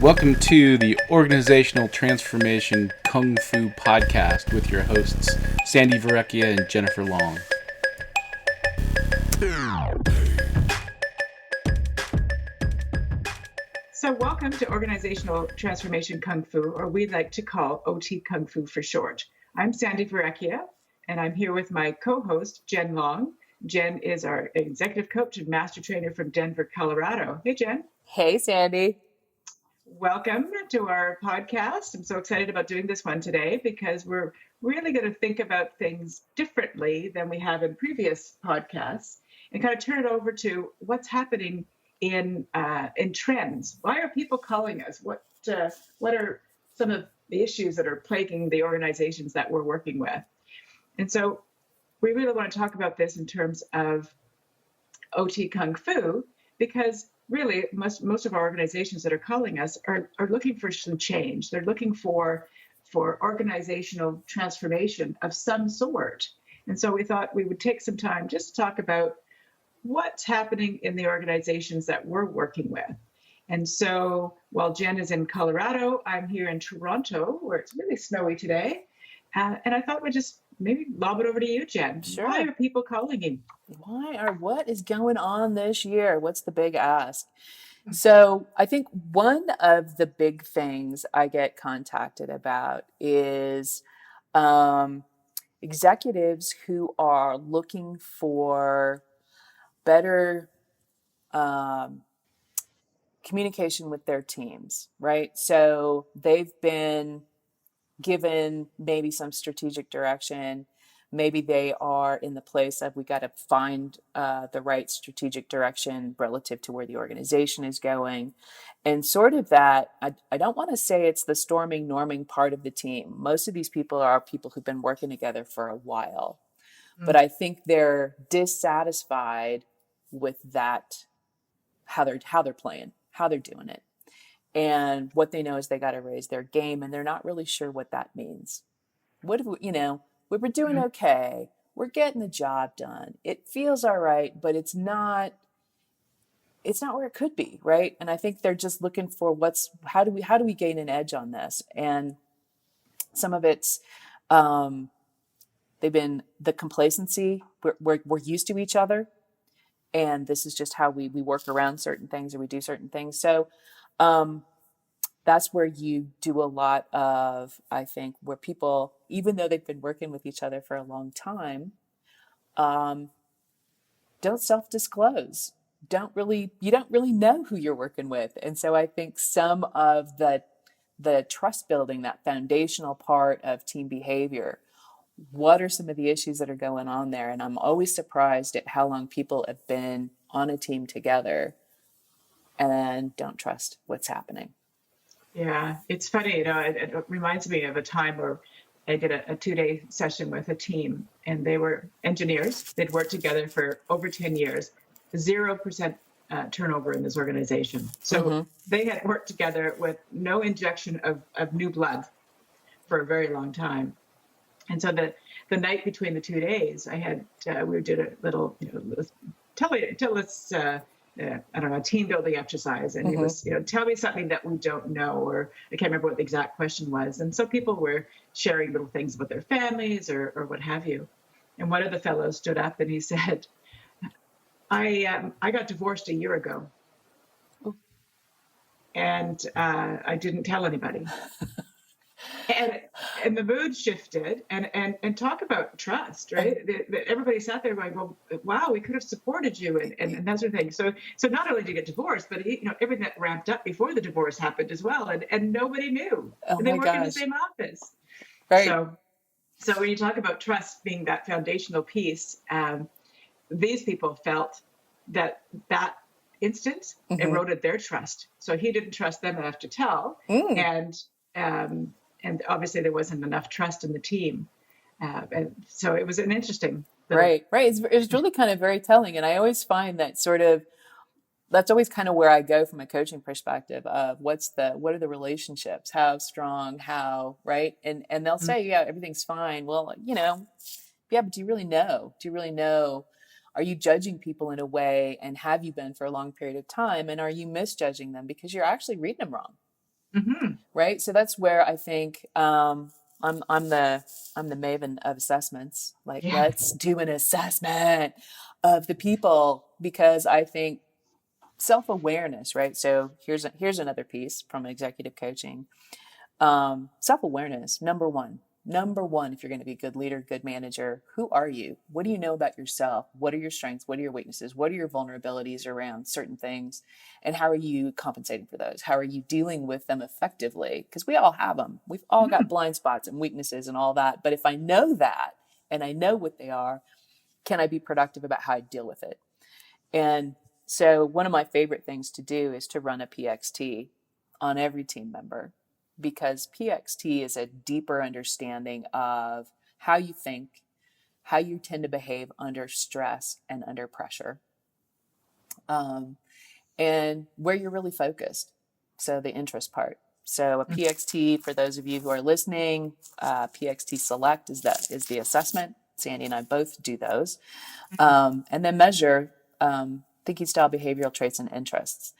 Welcome to the Organizational Transformation Kung Fu Podcast with your hosts, Sandi Verrecchia and Jennifer Long. So welcome to Organizational Transformation Kung Fu, or we like to call OT Kung Fu for short. I'm Sandi Verrecchia, and I'm here with my co-host, Jen Long. Jen is our executive coach and master trainer from Denver, Colorado. Hey, Jen. Hey, Sandi. Welcome to our podcast. I'm so excited about doing this one today because we're really going to think about things differently than we have in previous podcasts and kind of turn it over to what's happening in trends. Why are people calling us? What are some of the issues that are plaguing the organizations that we're working with? And so we really want to talk about this in terms of OT Kung Fu, because really most of our organizations that are calling us are looking for some change. They're looking for organizational transformation of some sort. And so we thought we would take some time just to talk about what's happening in the organizations that we're working with. And so while Jen is in Colorado, I'm here in Toronto, where it's really snowy today. And I thought we'd just maybe lob it over to you, Jen. Sure. Why are people calling you? What is going on this year? What's the big ask? So I think one of the big things I get contacted about is executives who are looking for better communication with their teams, right? So they've been given maybe some strategic direction. Maybe they are in the place of we got to find the right strategic direction relative to where the organization is going. And sort of that, I don't want to say it's the storming, norming part of the team. Most of these people are people who've been working together for a while. But I think they're dissatisfied with that, how they're playing, how they're doing it. And what they know is they got to raise their game, and they're not really sure what that means. What if we're doing okay. We're getting the job done. It feels all right, but it's not where it could be, right? And I think they're just looking for how do we gain an edge on this? And some of it's they've been the complacency. We're used to each other, and this is just how we work around certain things or we do certain things. So that's where you do a lot of, I think, where people, even though they've been working with each other for a long time, don't self-disclose. You don't really know who you're working with. And so I think some of the trust building, that foundational part of team behavior, what are some of the issues that are going on there? And I'm always surprised at how long people have been on a team together and don't trust what's happening. Yeah, it's funny, it reminds me of a time where I did a 2-day session with a team, and they were engineers. They'd worked together for over 10 years, 0% turnover in this organization. So they had worked together with no injection of new blood for a very long time. And so the night between the 2 days, we did a little, tell us, I don't know, a team building exercise. And it was, tell me something that we don't know, or I can't remember what the exact question was. And so people were sharing little things about their families or what have you. And one of the fellows stood up and he said, I got divorced a year ago. And I didn't tell anybody. And the mood shifted, and talk about trust, right? Everybody sat there going, well, wow, we could have supported you and that sort of thing. So not only did you get divorced, but everything that ramped up before the divorce happened as well, and nobody knew. Oh, and they my work in the gosh. same office. Right. So when you talk about trust being that foundational piece, these people felt that instance eroded their trust. So he didn't trust them enough to tell, and obviously there wasn't enough trust in the team. And so it was an interesting. Right. It's really kind of very telling. And I always find that that's always kind of where I go from a coaching perspective of what are the relationships, how strong, right. And they'll say, yeah, everything's fine. Well, yeah, but do you really know? Are you judging people in a way, and have you been for a long period of time? And are you misjudging them because you're actually reading them wrong? Mm-hmm. right? So that's where I think I'm the maven of assessments. Like, Yeah. let's do an assessment of the people, because I think self-awareness, right? So here's another piece from executive coaching. Self-awareness, number one, if you're going to be a good leader, good manager, who are you? What do you know about yourself? What are your strengths? What are your weaknesses? What are your vulnerabilities around certain things? And how are you compensating for those? How are you dealing with them effectively? Because we all have them. We've all got blind spots and weaknesses and all that. But if I know that and I know what they are, can I be productive about how I deal with it? And so one of my favorite things to do is to run a PXT on every team member, because PXT is a deeper understanding of how you think, how you tend to behave under stress and under pressure, and where you're really focused. So the interest part. So a PXT, for those of you who are listening, PXT Select is the assessment. Sandy and I both do those. And then measure thinking style, behavioral traits, and interests.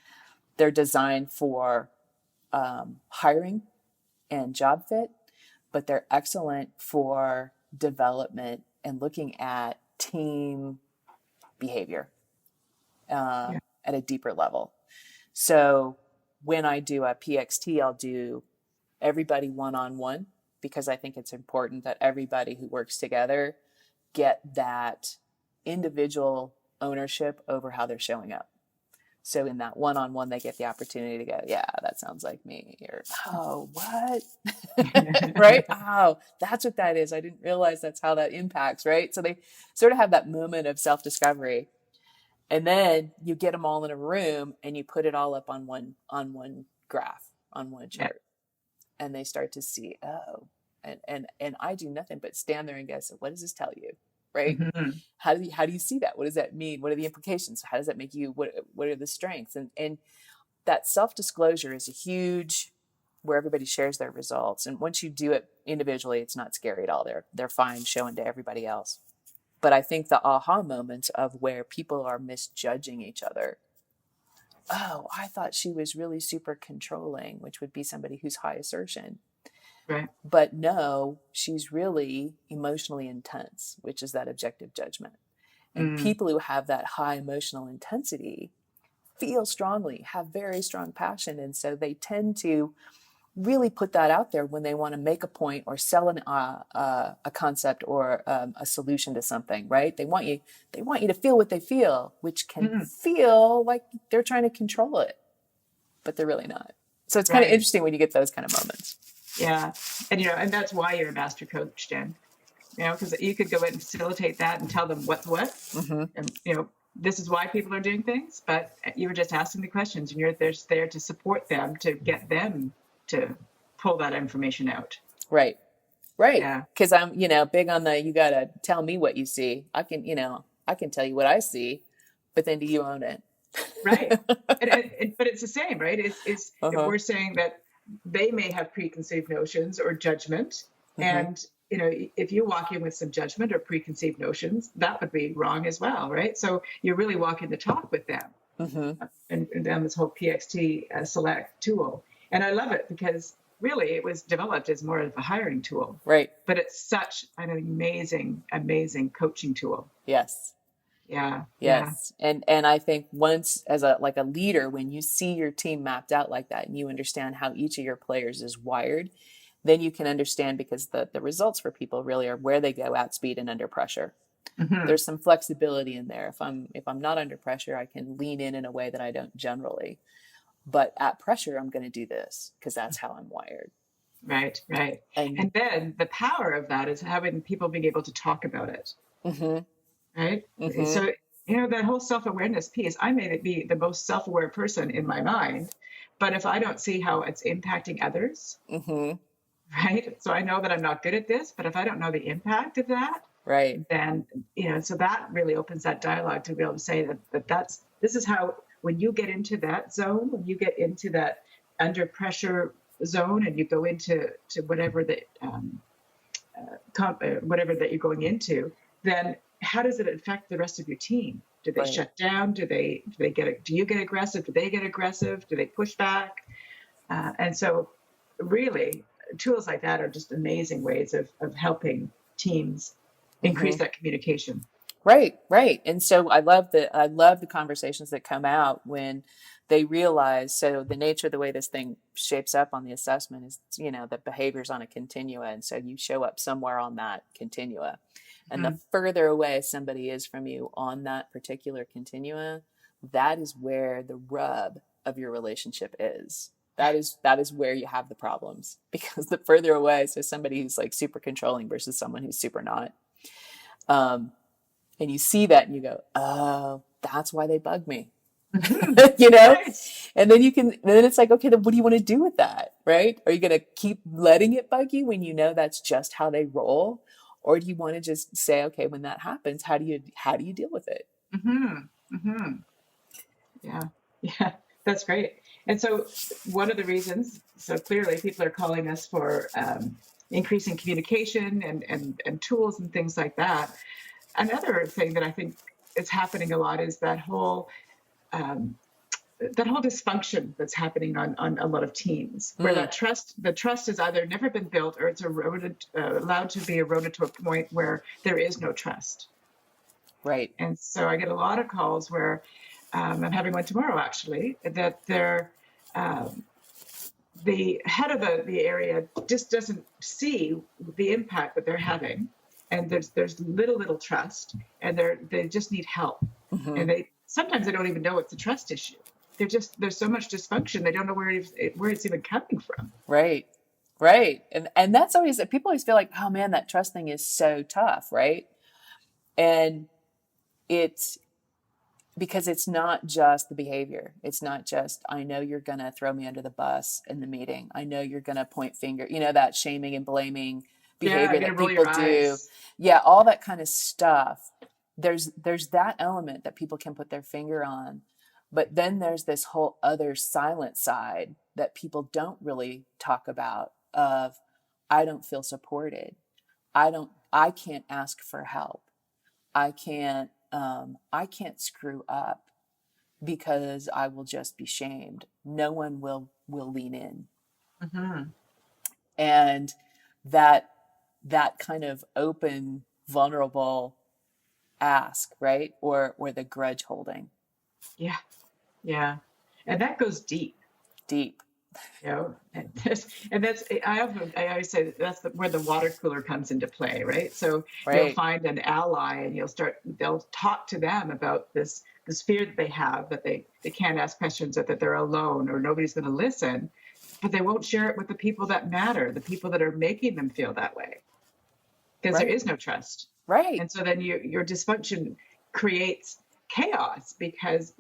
They're designed for hiring and job fit, but they're excellent for development and looking at team behavior Yeah. at a deeper level. So when I do a PXT, I'll do everybody one on one, because I think it's important that everybody who works together get that individual ownership over how they're showing up. So in that one-on-one, they get the opportunity to go, yeah, that sounds like me. Or, oh, what? Right? Oh, that's what that is. I didn't realize that's how that impacts, right? So they sort of have that moment of self-discovery. And then you get them all in a room and you put it all up on one graph, on one Yeah. chart. And they start to see, oh, and I do nothing but stand there and go, so what does this tell you? Right? Mm-hmm. How do you see that? What does that mean? What are the implications? How does that make you? What are the strengths? And that self-disclosure is a huge, where everybody shares their results. And once you do it individually, it's not scary at all. They're fine showing to everybody else. But I think the aha moments of where people are misjudging each other. Oh, I thought she was really super controlling, which would be somebody who's high assertion. Right. But no, she's really emotionally intense, which is that objective judgment. And people who have that high emotional intensity feel strongly, have very strong passion. And so they tend to really put that out there when they want to make a point or sell a concept or a solution to something, right? They want you to feel what they feel, which can feel like they're trying to control it, but they're really not. So it's kind of Right. interesting when you get those kind of moments. Yeah. And, and that's why you're a master coach, Jen, because you could go in and facilitate that and tell them what's what. Mm-hmm. And, this is why people are doing things, but you were just asking the questions and you're there to support them, to get them to pull that information out. Right. Right. Yeah. Because I'm, big on you got to tell me what you see. I can tell you what I see, but then do you own it? Right. But it's the same, right? If Uh-huh. we're saying that they may have preconceived notions or judgment, and if you walk in with some judgment or preconceived notions, that would be wrong as well, right? So you're really walking the talk with them, and then this whole PXT select tool, and I love it because really it was developed as more of a hiring tool, Right. but it's such an amazing coaching tool. Yes. Yeah. Yes. And I think once, as a leader, when you see your team mapped out like that and you understand how each of your players is wired, then you can understand, because the results for people really are where they go at speed and under pressure. There's some flexibility in there. If I'm not under pressure, I can lean in a way that I don't generally. But at pressure, I'm going to do this because that's how I'm wired. Right. And then the power of that is having people being able to talk about it. Right. So, that whole self-awareness piece, I may be the most self-aware person in my mind, but if I don't see how it's impacting others, right. So I know that I'm not good at this, but if I don't know the impact of that, right. then, so that really opens that dialogue to be able to say this is how, when you get into that zone, when you get into that under pressure zone and you go into whatever that whatever that you're going into, then how does it affect the rest of your team? Do they shut down? Do you get aggressive? Do they get aggressive? Do they push back? And so really tools like that are just amazing ways of helping teams increase Mm-hmm. that communication. Right, right. And so I love the conversations that come out when they realize, so the nature of the way this thing shapes up on the assessment is, the behaviors on a continua. And so you show up somewhere on that continua. And the Mm-hmm. further away somebody is from you on that particular continua, that is where the rub of your relationship is. That is where you have the problems, because the further away, so somebody who's like super controlling versus someone who's super not. Um, and you see that and you go, oh, that's why they bug me. Mm-hmm. you know Right. and then it's like, okay, then what do you want to do with that? Right? Are you going to keep letting it bug you when you know that's just how they roll, or do you want to just say, okay, when that happens, how do you deal with it? Mm-hmm. Mm-hmm. Yeah. Yeah. That's great. And so one of the reasons, so clearly people are calling us for increasing communication and tools and things like that. Another thing that I think is happening a lot is um, that whole dysfunction that's happening on a lot of teams, where Mm, the trust has either never been built or it's eroded, allowed to be eroded to a point where there is no trust. right. And so I get a lot of calls where I'm having one tomorrow actually, that um, the head of the area just doesn't see the impact that they're having, and there's little trust, and they just need help, Hmm. and they don't even know it's a trust issue. There's so much dysfunction, they don't know where it's even coming from. Right, right. And that's always, people always feel like, oh man, that trust thing is so tough, right? And it's because it's not just the behavior. It's not just, I know you're going to throw me under the bus in the meeting. I know you're going to point finger, that shaming and blaming Yeah, behavior gonna that roll your people do. eyes. Yeah, all that kind of stuff. There's that element that people can put their finger on. But then there's this whole other silent side that people don't really talk about of, I don't feel supported. I can't ask for help. I can't screw up because I will just be shamed. No one will lean in. Mm-hmm. And that that kind of open, vulnerable ask, right? Or the grudge holding. Yeah, yeah, and that goes deep. Deep. I always say that's where the water cooler comes into play, right? So you'll Right. find an ally and they'll talk to them about this fear that they have, that they can't ask questions, or that they're alone or nobody's going to listen, but they won't share it with the people that matter, the people that are making them feel that way, because there Right. is no trust. Right. And so then your dysfunction creates chaos, because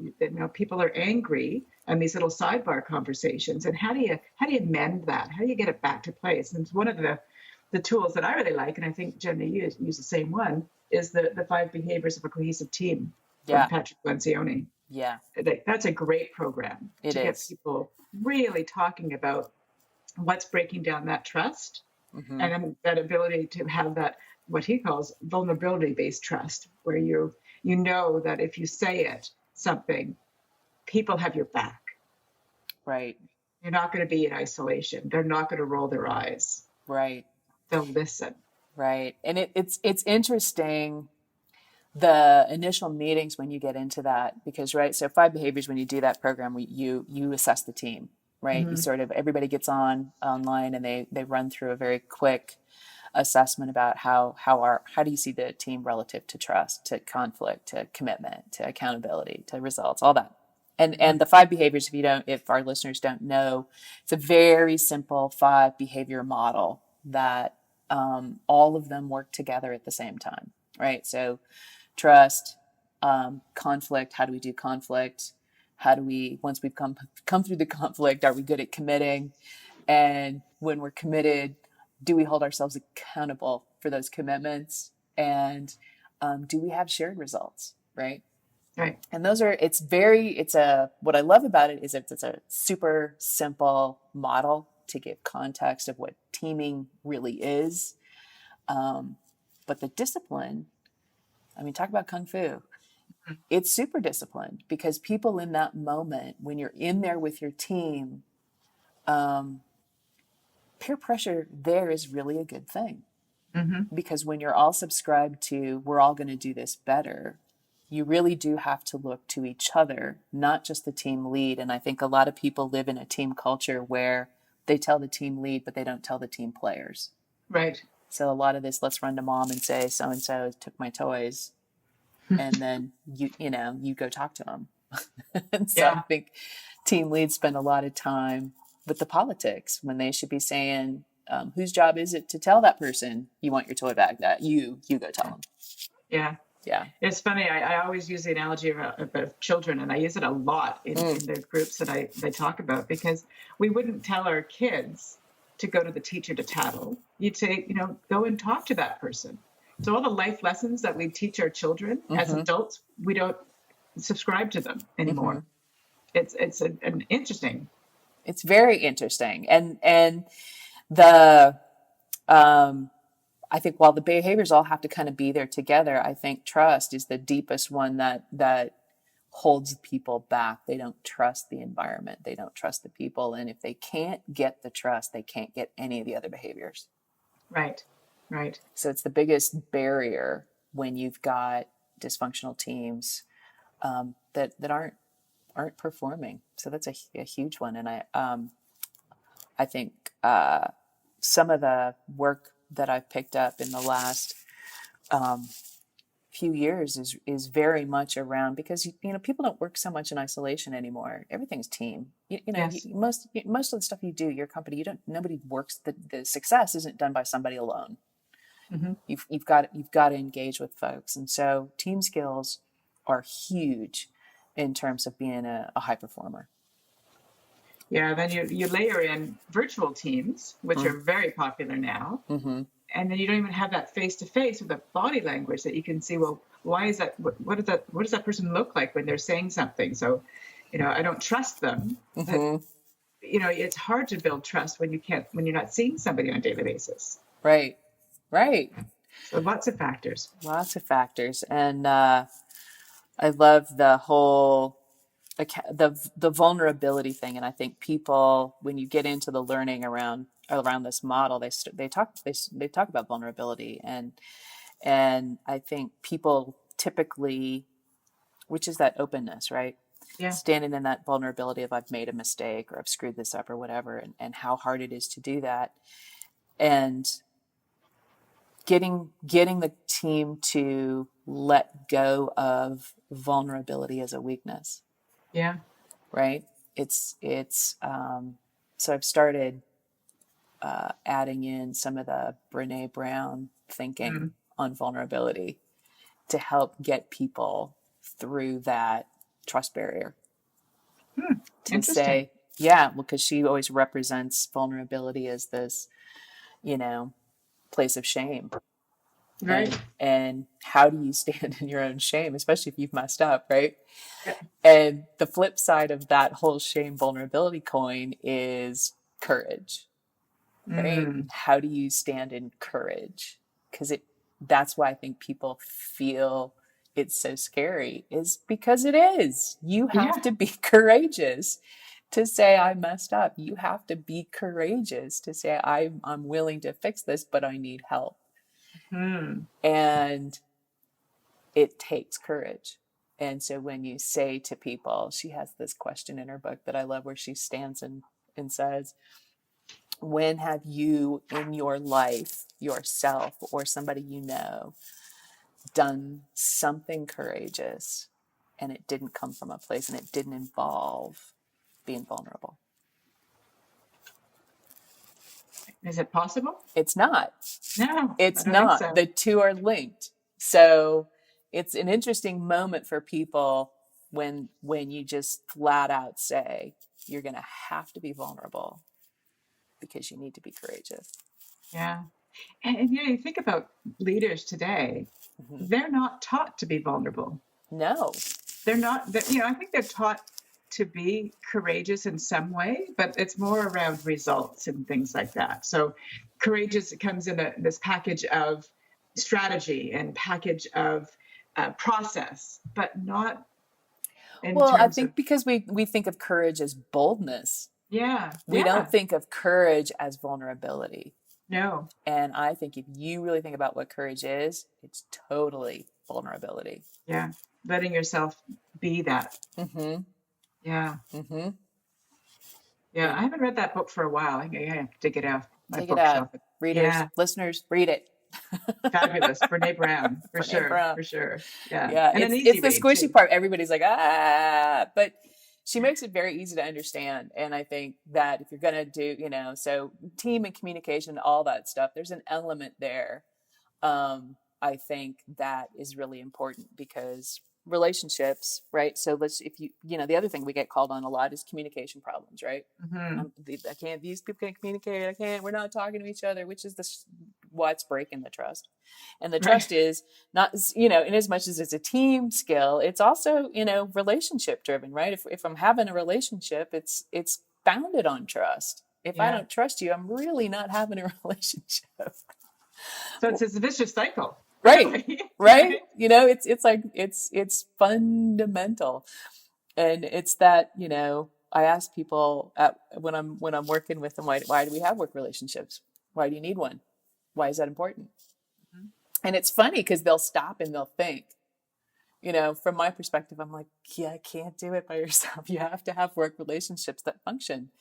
people are angry and these little sidebar conversations. And how do you mend that? How do you get it back to place? And it's one of the tools that I really like, and I think Jen, you use the same one, is the 5 behaviors of a cohesive team from Yeah. Patrick Lencioni. Yeah. That's a great program It to get is. people really talking about what's breaking down that trust, Mm-hmm. and then that ability to have that, what he calls vulnerability based trust, where you know that if you say something, people have your back. Right. You're not going to be in isolation. They're not going to roll their eyes. Right. They'll listen. Right. And it's interesting, the initial meetings when you get into that, because right, so 5 behaviors, when you do that program, you assess the team, right? You Mm-hmm. sort of, everybody gets online and they run through a very quick assessment about how do you see the team relative to trust, to conflict, to commitment, to accountability, to results, all that. And the 5 behaviors, if our listeners don't know, it's a very simple 5 behavior model that all of them work together at the same time, right? So trust, conflict. How do we do conflict? How do we, once we've come through the conflict, are we good at committing? And when we're committed, do we hold ourselves accountable for those commitments? And do we have shared results? Right. Right. And those are, what I love about it is it's a super simple model to give context of what teaming really is. But the discipline, I mean, talk about Kung Fu. It's super disciplined, because people in that moment, when you're in there with your team, peer pressure there is really a good thing. Mm-hmm. Because when you're all subscribed to, we're all going to do this better, you really do have to look to each other, not just the team lead. And I think a lot of people live in a team culture where they tell the team lead, but they don't tell the team players. Right. So a lot of this, let's run to mom and say, so-and-so took my toys. And then you go talk to them. And so I Yeah. think team leads spend a lot of time with the politics when they should be saying, whose job is it to tell that person you want your toy back? That you go tell them. Yeah. Yeah. It's funny. I always use the analogy about children, and I use it a lot in the groups that they talk about, because we wouldn't tell our kids to go to the teacher to tattle. You'd say, go and talk to that person. So all the life lessons that we teach our children as adults, we don't subscribe to them anymore. It's an interesting. It's very interesting, and the I think while the behaviors all have to kind of be there together, I think trust is the deepest one that holds people back. They don't trust the environment. They don't trust the people. And if they can't get the trust, they can't get any of the other behaviors. Right. Right. So it's the biggest barrier when you've got dysfunctional teams that aren't performing. So that's a huge one. And I think some of the work that I've picked up in the last few years is very much around, because people don't work so much in isolation anymore. Everything's team. Yes. Most of the stuff you do, your company, nobody works. The success isn't done by somebody alone. Mm-hmm. You've got to engage with folks, and so team skills are huge in terms of being a high performer. Yeah, then you layer in virtual teams, which are very popular now. Mm-hmm. And then you don't even have that face-to-face with the body language that you can see, well, why is that? What does that person look like when they're saying something? So, I don't trust them. Mm-hmm. But, it's hard to build trust when you're not seeing somebody on a daily basis. Right. So lots of factors. And I love the whole the vulnerability thing. And I think people, when you get into the learning around this model, they talk about vulnerability, and I think people typically, which is that openness, right? Yeah. Standing in that vulnerability of, I've made a mistake or I've screwed this up or whatever, and how hard it is to do that, and getting the team to let go of vulnerability as a weakness. Yeah. Right. It's so I've started adding in some of the Brene Brown thinking on vulnerability to help get people through that trust barrier. To say, yeah, because she always represents vulnerability as this, place of shame. Right. And how do you stand in your own shame, especially if you've messed up, right? Yeah. And the flip side of that whole shame vulnerability coin is courage, right? How do you stand in courage? Because that's why I think people feel it's so scary, is because it is. You have to be courageous to say, I messed up. You have to be courageous to say, I'm willing to fix this, but I need help. And it takes courage. And so when you say to people, she has this question in her book that I love, where she stands and says, when have you in your life, yourself or somebody done something courageous and it didn't come from a place and it didn't involve being vulnerable? Is it possible? It's not. No, it's not. So. The two are linked. So it's an interesting moment for people when you just flat out say, you're going to have to be vulnerable because you need to be courageous. Yeah. And you think about leaders today, they're not taught to be vulnerable. No. They're not, I think they're taught to be courageous in some way, but it's more around results and things like that. So courageous comes in this package of strategy and package of process, but not in terms I think because we think of courage as boldness, Yeah. We Yeah. don't think of courage as vulnerability. No. And I think if you really think about what courage is, it's totally vulnerability. Yeah. Letting yourself be that. Mm-hmm. Yeah. Mm-hmm. Yeah. I And haven't read that book for a while. I have to dig it out my take it out. bookshelf. Readers, Yeah. listeners, read it. Fabulous. Brene Brown, for Brene sure. Brown. For sure. Yeah. Yeah, And an it's easy the read squishy too. part. Everybody's like, but she makes it very easy to understand. And I think that if you're gonna do, so team and communication, all that stuff, there's an element there. I think that is really important because relationships, right? So if the other thing we get called on a lot is communication problems, right? Hmm. I can't, these people can't communicate. We're not talking to each other, which is what's breaking the trust. And the Right. trust is not, in as much as it's a team skill, it's also, relationship driven, right? If I'm having a relationship, it's founded on trust. If I Yeah. don't trust you, I'm really not having a relationship. So it's a vicious cycle, Right. really. Right. Right? It's like, it's fundamental. And it's that, I ask people when I'm working with them, why do we have work relationships? Why do you need one? Why is that important? Mhm. And it's funny because they'll stop and they'll think, from my perspective, I'm like, yeah, I can't do it by yourself. You have to have work relationships that function.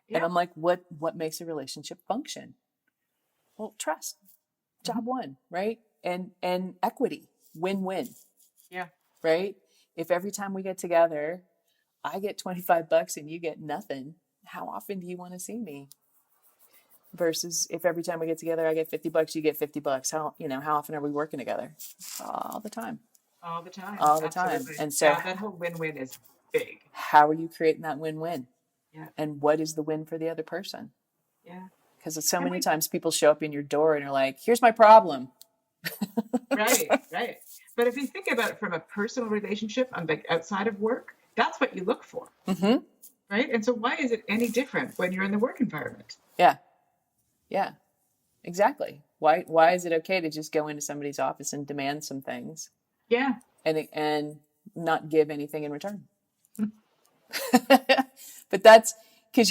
And Yeah. I'm like, what makes a relationship function? Well, trust, Mhm. job one, right? And equity, win-win, Yeah. right? If every time we get together, I get $25 and you get nothing, how often do you want to see me? Versus if every time we get together, I get $50, you get $50. How often are we working together? All the time. All the time. All the time. Absolutely. And so Yeah. That whole win-win is big. how are you creating that win-win? Yeah. And what is the win for the other person? Yeah. Because so And many we, times people show up in your door and are like, here's my problem. right. Right. But if you think about it from a personal relationship on like outside of work, that's what you look for. Mm-hmm. Right. And so why is it any different when you're in the work environment? Yeah. Yeah. Exactly. Why is it okay to just go into somebody's office and demand some things Yeah. and not give anything in return? But that's because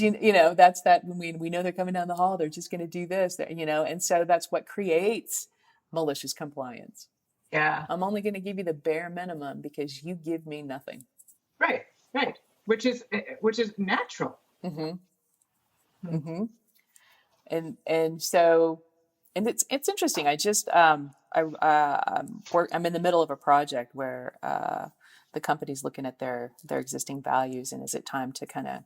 that's that when we know they're coming down the hall, they're just going to do this, and so that's what creates malicious compliance. Yeah. I'm only going to give you the bare minimum because you give me nothing. Right. Right. Which is natural. Mm-hmm. Hmm. Mm-hmm. And so it's interesting. I just I'm in the middle of a project where the company's looking at their existing values, and is it time to kind of,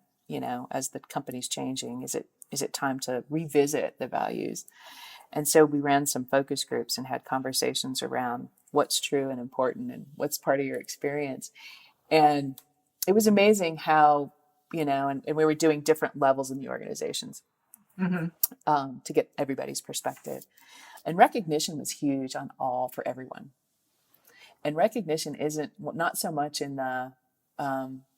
as the company's changing, is it time to revisit the values? And so we ran some focus groups and had conversations around what's true and important and what's part of your experience. And it was amazing how, and we were doing different levels in the organizations Hmm. to get everybody's perspective. And recognition was huge for everyone. And recognition isn't not so much in the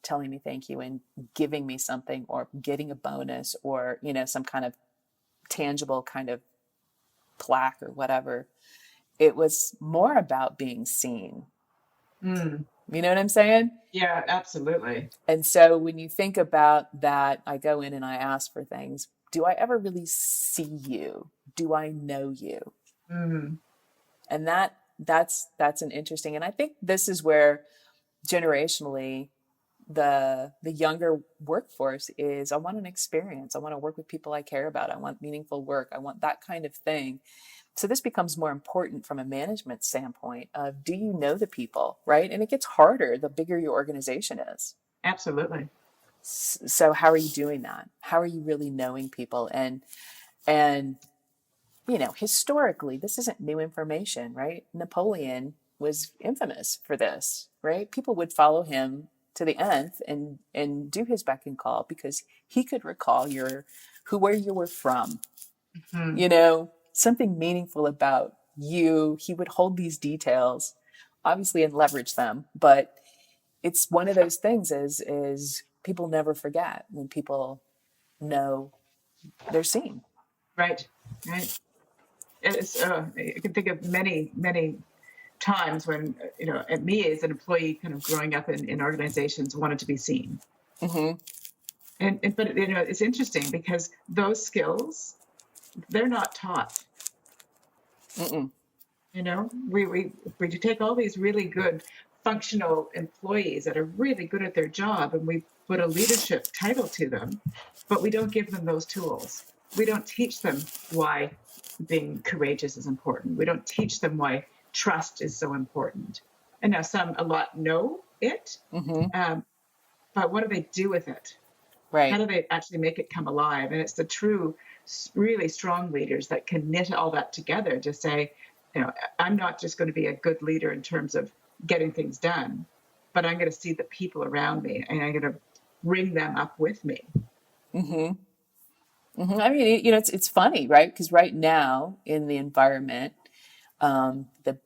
telling me thank you and giving me something or getting a bonus or, some kind of tangible kind of plaque or whatever. It was more about being seen. Mm. You know what I'm saying? Yeah, absolutely. And so when you think about that, I go in and I ask for things. Do I ever really see you? Do I know you? Mm. And that's an interesting, and I think this is where generationally the younger workforce is, I want an experience. I want to work with people I care about. I want meaningful work. I want that kind of thing. So this becomes more important from a management standpoint of, do you know the people, right? And it gets harder the bigger your organization is. Absolutely. So how are you doing that? How are you really knowing people? And historically, this isn't new information, right? Napoleon was infamous for this, right? People would follow him to the nth and do his beck and call because he could recall where you were from, Hmm. something meaningful about you. He would hold these details, obviously, and leverage them. But it's one of those things is people never forget when people know they're seen. Right. Right. I can think of many, many times when, at me as an employee, kind of growing up in organizations, wanted to be seen. Mm-hmm. But it's interesting because those skills, they're not taught. Mm-mm. We take all these really good functional employees that are really good at their job, and we put a leadership title to them, but we don't give them those tools. We don't teach them why being courageous is important. We don't teach them why trust is so important. And now a lot know it, Mm-hmm. but what do they do with it? How Right. do they actually make it come alive? And it's the true, really strong leaders that can knit all that together to say, I'm not just going to be a good leader in terms of getting things done, but I'm going to see the people around me and I'm going to bring them up with me. Mm-hmm. Mm-hmm. I mean, it's funny, right? Because right now in the environment, all the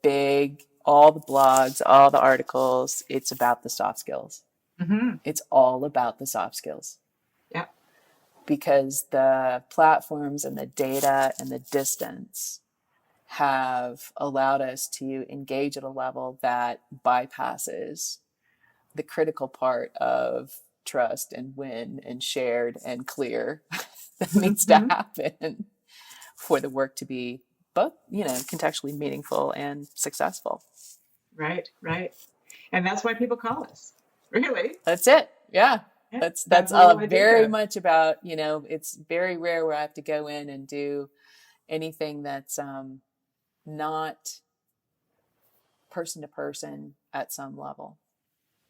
blogs, all the articles, it's about the soft skills. Mm-hmm. It's all about the soft skills Yeah. because the platforms and the data and the distance have allowed us to engage at a level that bypasses the critical part of trust and win and shared and clear that needs to Mm-hmm. happen for the work to be both, contextually meaningful and successful. Right. Right. And that's why people call us. Really? That's it. Yeah. Yeah. That's That whole very idea. much about, it's very rare where I have to go in and do anything that's not person to person at some level.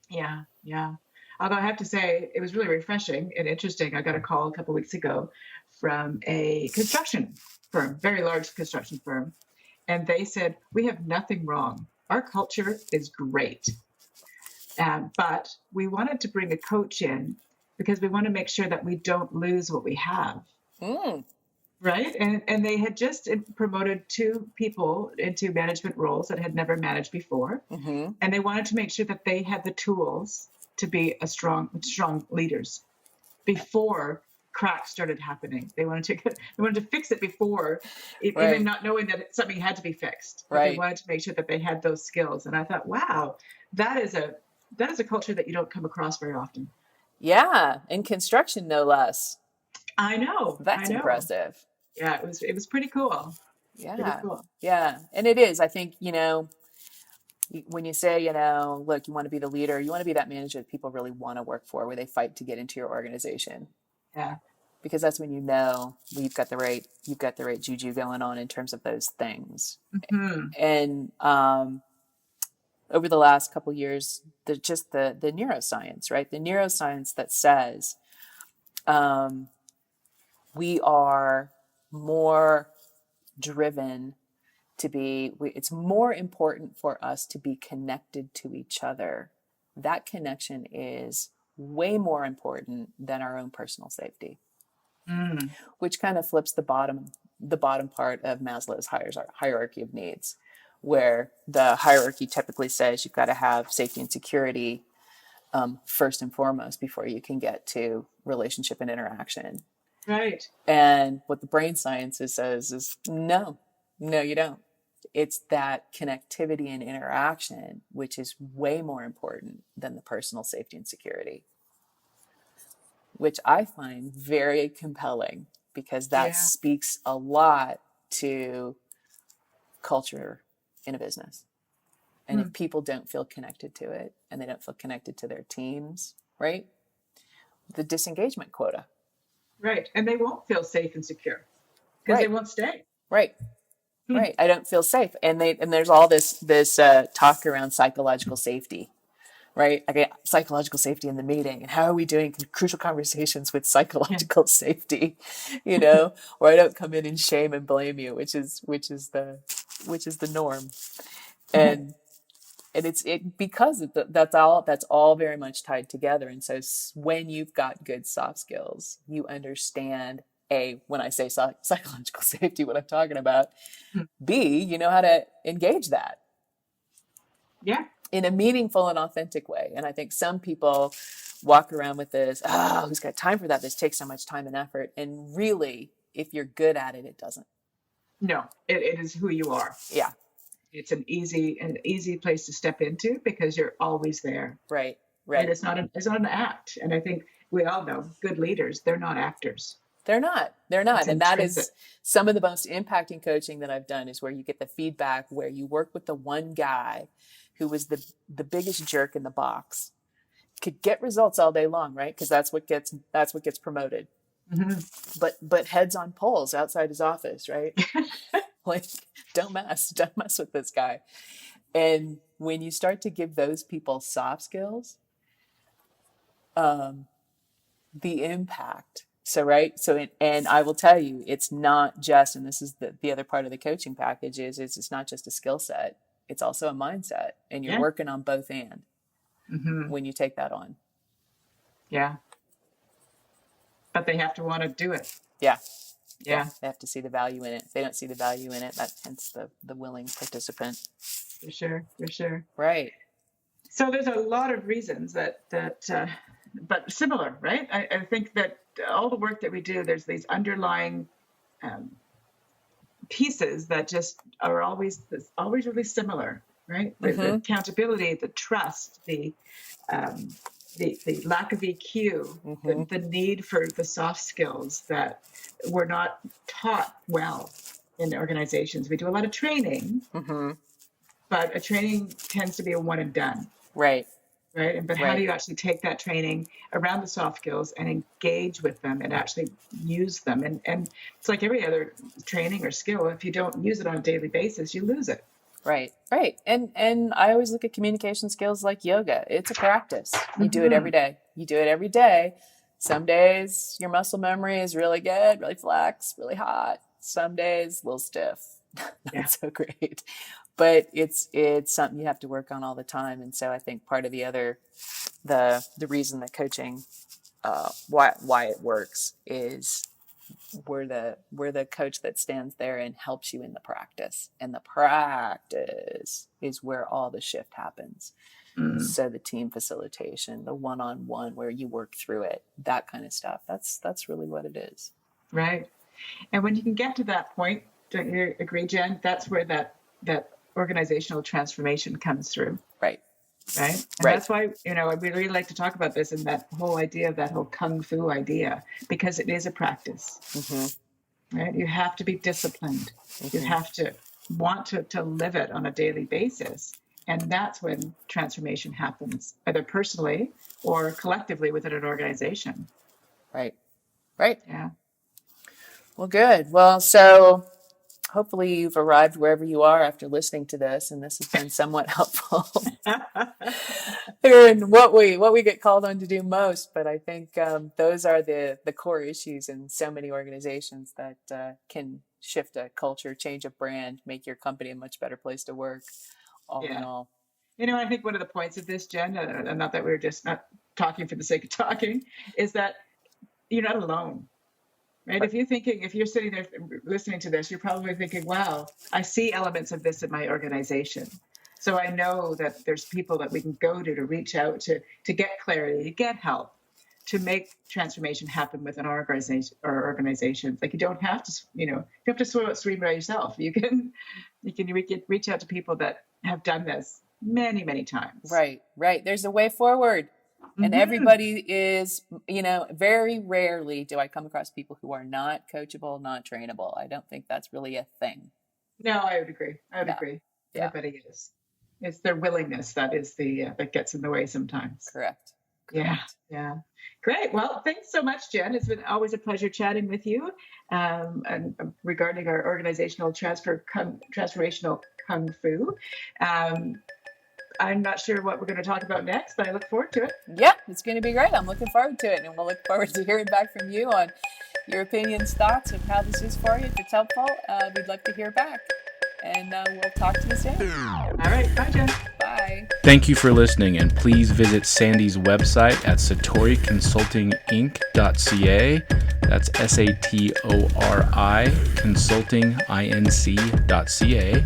Yeah. Yeah. Although I have to say, it was really refreshing and interesting. I got a call a couple of weeks ago from a construction firm, very large construction firm. And they said, we have nothing wrong. Our culture is great. But we wanted to bring a coach in because we want to make sure that we don't lose what we have. Mm. Right. And they had just promoted 2 people into management roles that had never managed before. Mm-hmm. And they wanted to make sure that they had the tools to be strong leaders before cracks started happening. They wanted to fix it before, Right. even not knowing that something had to be fixed. But Right. they wanted to make sure that they had those skills. And I thought, wow, that is a culture that you don't come across very often. Yeah. In construction, no less. I know. That's impressive. Yeah, it was pretty cool. Yeah. Pretty cool. Yeah. And it is. I think, when you say, look, you want to be the leader, you want to be that manager that people really want to work for, where they fight to get into your organization. Yeah. Because that's when you've got the right juju going on in terms of those things. Mm-hmm. And over the last couple of years, the neuroscience, right? The neuroscience that says we are more driven it's more important for us to be connected to each other. That connection is way more important than our own personal safety, which kind of flips the bottom part of Maslow's hierarchy of needs, where the hierarchy typically says you've got to have safety and security first and foremost before you can get to relationship and interaction. Right. And what the brain sciences says is no, you don't. It's that connectivity and interaction, which is way more important than the personal safety and security, which I find very compelling because that speaks a lot to culture in a business. And if people don't feel connected to it and they don't feel connected to their teams, right? The disengagement quota. Right. And they won't feel safe and secure because they won't stay. Right. Right. I don't feel safe. And there's all this talk around psychological safety, right? I get psychological safety in the meeting, and how are we doing crucial conversations with psychological safety, or I don't come in and shame and blame you, which is the norm. And it's because that's all very much tied together. And so when you've got good soft skills, you understand when I say psychological safety, what I'm talking about. B, you know how to engage that. Yeah. In a meaningful and authentic way. And I think some people walk around with this, who's got time for that? This takes so much time and effort. And really, if you're good at it, it doesn't. No, it is who you are. Yeah. It's an easy place to step into because you're always there. Right. And it's not an act. And I think we all know good leaders, they're not actors. They're not. It's And that intrinsic. is some of the most impacting coaching that I've done, is where you get the feedback, where you work with the one guy who was the biggest jerk in the box, could get results all day long, right? Because that's what gets promoted. Mm-hmm. But heads on poles outside his office, right? Like, don't mess with this guy. And when you start to give those people soft skills, the impact. So, right. So, and I will tell you, it's not just, and this is the other part of the coaching package is it's not just a skill set. It's also a mindset, and you're working on both and when you take that on. Yeah. But they have to want to do it. Yeah. Yeah. They have to see the value in it. If they don't see the value in it, that hence the willing participant. For sure. Right. So there's a lot of reasons that but similar, right? I think that all the work that we do, there's these underlying pieces that just are always really similar, right? The accountability, the trust, the lack of EQ, the need for the soft skills that we're not taught well in organizations. We do a lot of training, but a training tends to be a one and done. Right. But how do you actually take that training around the soft skills and engage with them and actually use them? And it's like every other training or skill. If you don't use it on a daily basis, you lose it. Right. And I always look at communication skills like yoga. It's a practice. You do it every day. Some days your muscle memory is really good, really flex, really hot. Some days a little stiff. Not so great. But it's something you have to work on all the time. And so I think part of the reason that coaching, why it works, is we're the coach that stands there and helps you in the practice. And the practice is where all the shift happens. So the team facilitation, the one-on-one where you work through it, that kind of stuff. That's really what it is. Right. And when you can get to that point, don't you agree, Jen? That's where that organizational transformation comes through. Right. And that's why, I really like to talk about this and that whole idea of that whole kung fu idea, because it is a practice. Right. You have to be disciplined. You have to want to live it on a daily basis. And that's when transformation happens, either personally or collectively within an organization. Right. Yeah. Well, good. Well, so hopefully you've arrived wherever you are after listening to this, and this has been somewhat helpful in what we get called on to do most. But I think those are the core issues in so many organizations that can shift a culture, change a brand, make your company a much better place to work, all in all. I think one of the points of this, Jen, and not that we're just not talking for the sake of talking, is that you're not alone. Right. If you're sitting there listening to this, you're probably thinking, wow, I see elements of this in my organization. So I know that there's people that we can go to reach out to get clarity, to get help, to make transformation happen within our organizations. Like you don't have to swim by yourself. You can reach out to people that have done this many, many times. Right. There's a way forward. And everybody is, very rarely do I come across people who are not coachable, not trainable. I don't think that's really a thing. No, I would agree. Agree. Yeah. Everybody is. It's their willingness that is that gets in the way sometimes. Correct. Yeah. Great. Well, thanks so much, Jen. It's been always a pleasure chatting with you and regarding our organizational transformational kung fu. I'm not sure what we're going to talk about next, but I look forward to it. Yeah, it's going to be great. I'm looking forward to it. And we'll look forward to hearing back from you on your opinions, thoughts of how this is for you. If it's helpful, we'd love to hear back. And we'll talk to you soon. All right. Bye, Jen. Bye. Thank you for listening, and please visit Sandy's website at satoriconsultinginc.ca. That's SATORI consultinginc.ca,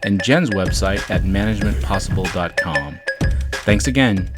and Jen's website at managementpossible.com. Thanks again.